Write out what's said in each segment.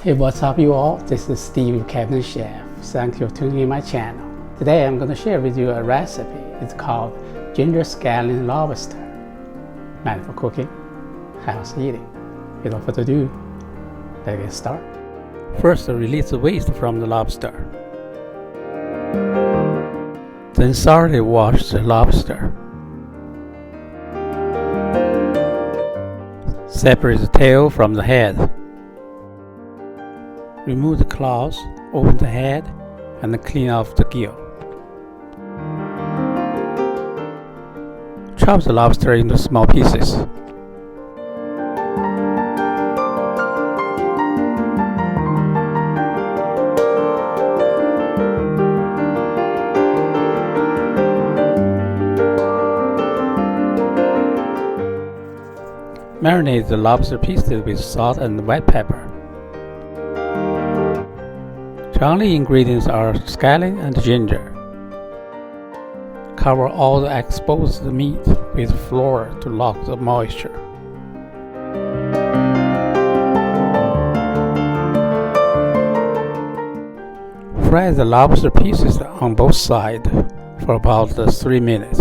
Hey, what's up you all? This is Steve, Captain Chef. Thank you for tuning in my channel. Today I'm going to share with you a recipe. It's called ginger scallion lobster. Meant for cooking, healthy eating. Without further ado, let's get started. First, release the waste from the lobster. Then thoroughly wash the lobster. Separate the tail from the head. Remove the claws, open the head, and clean off the gill. Chop the lobster into small pieces. Marinate the lobster pieces with salt and white pepper. The only ingredients are scallion and ginger. Cover all the exposed meat with flour to lock the moisture. Fry the lobster pieces on both sides for about 3 minutes.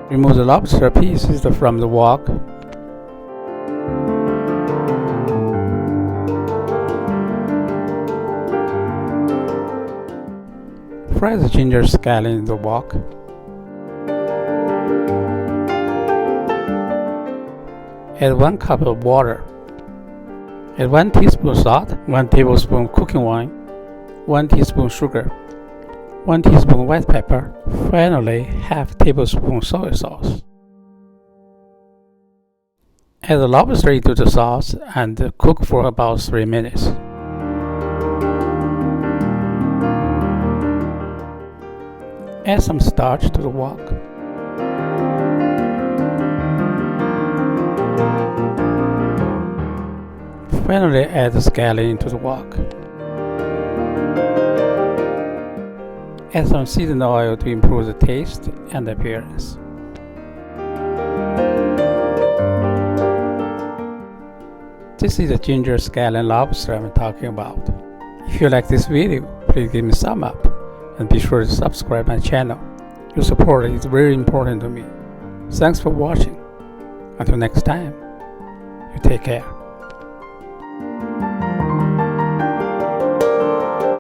Remove the lobster pieces from the wok. Fry the ginger scallion in the wok. Add 1 cup of water. Add 1 teaspoon salt, 1 tablespoon cooking wine, 1 teaspoon sugar, 1 teaspoon white pepper, finally half tablespoon soy sauce. Add the lobster into the sauce and cook for about 3 minutes. Add some starch to the wok. Finally add the scallion into the wok. Add some seasoned oil to improve the taste and appearance. This is the ginger scallion lobster I'm talking about. If you like this video, please give me a thumb up and be sure to subscribe my channel. Your support is very important to me. Thanks for watching. Until next time, you take care.